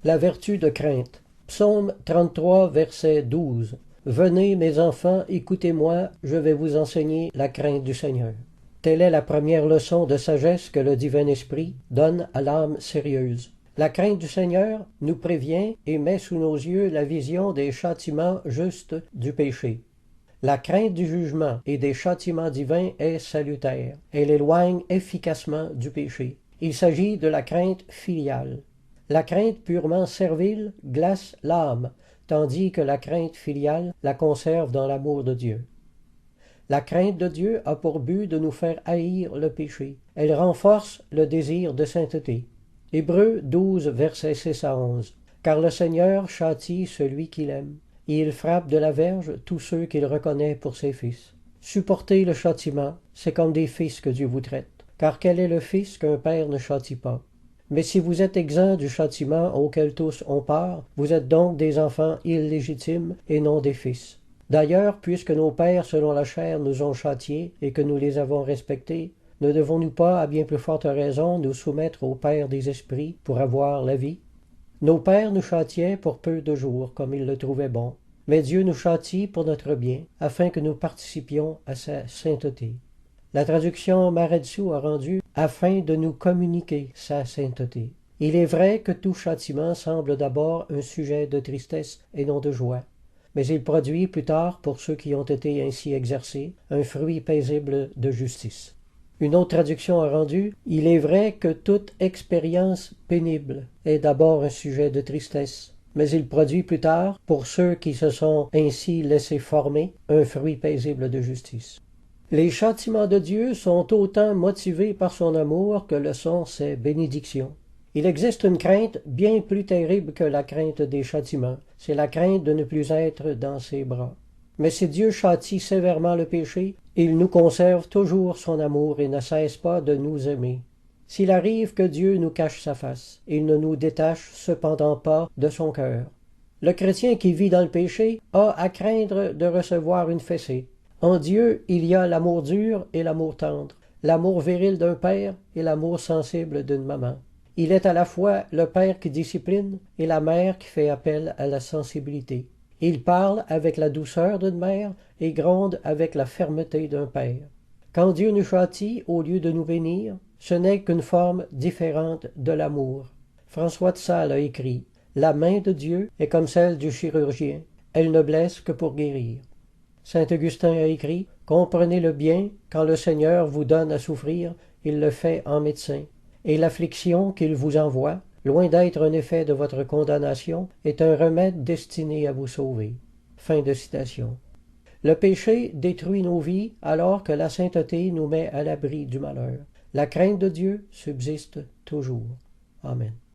La vertu de crainte. Psaume 33, verset 12. Venez, mes enfants, écoutez-moi, je vais vous enseigner la crainte du Seigneur. Telle est la première leçon de sagesse que le divin esprit donne à l'âme sérieuse. La crainte du Seigneur nous prévient et met sous nos yeux la vision des châtiments justes du péché. La crainte du jugement et des châtiments divins est salutaire. Elle éloigne efficacement du péché. Il s'agit de la crainte filiale. La crainte purement servile glace l'âme, tandis que la crainte filiale la conserve dans l'amour de Dieu. La crainte de Dieu a pour but de nous faire haïr le péché. Elle renforce le désir de sainteté. Hébreux 12, versets 6 à 11. Car le Seigneur châtie celui qu'il aime, et il frappe de la verge tous ceux qu'il reconnaît pour ses fils. Supporter le châtiment, c'est comme des fils que Dieu vous traite. Car quel est le fils qu'un père ne châtie pas? Mais si vous êtes exempts du châtiment auquel tous ont part, vous êtes donc des enfants illégitimes et non des fils. D'ailleurs, puisque nos pères selon la chair nous ont châtiés et que nous les avons respectés, ne devons-nous pas, à bien plus forte raison, nous soumettre au Père des esprits pour avoir la vie? Nos pères nous châtiaient pour peu de jours, comme ils le trouvaient bon. Mais Dieu nous châtie pour notre bien, afin que nous participions à sa sainteté. La traduction Maredsou a rendu « afin de nous communiquer sa sainteté ». Il est vrai que tout châtiment semble d'abord un sujet de tristesse et non de joie, mais il produit plus tard, pour ceux qui ont été ainsi exercés, un fruit paisible de justice. Une autre traduction a rendu « il est vrai que toute expérience pénible est d'abord un sujet de tristesse, mais il produit plus tard, pour ceux qui se sont ainsi laissés former, un fruit paisible de justice ». Les châtiments de Dieu sont autant motivés par son amour que le sont ses bénédictions. Il existe une crainte bien plus terrible que la crainte des châtiments, c'est la crainte de ne plus être dans ses bras. Mais si Dieu châtie sévèrement le péché, il nous conserve toujours son amour et ne cesse pas de nous aimer. S'il arrive que Dieu nous cache sa face, il ne nous détache cependant pas de son cœur. Le chrétien qui vit dans le péché a à craindre de recevoir une fessée. En Dieu, il y a l'amour dur et l'amour tendre, l'amour viril d'un père et l'amour sensible d'une maman. Il est à la fois le père qui discipline et la mère qui fait appel à la sensibilité. Il parle avec la douceur d'une mère et gronde avec la fermeté d'un père. Quand Dieu nous châtie au lieu de nous bénir, ce n'est qu'une forme différente de l'amour. François de Sales a écrit « La main de Dieu est comme celle du chirurgien, elle ne blesse que pour guérir. » Saint Augustin a écrit « Comprenez-le bien, quand le Seigneur vous donne à souffrir, il le fait en médecin. Et l'affliction qu'il vous envoie, loin d'être un effet de votre condamnation, est un remède destiné à vous sauver. » Fin de citation. Le péché détruit nos vies alors que la sainteté nous met à l'abri du malheur. La crainte de Dieu subsiste toujours. Amen.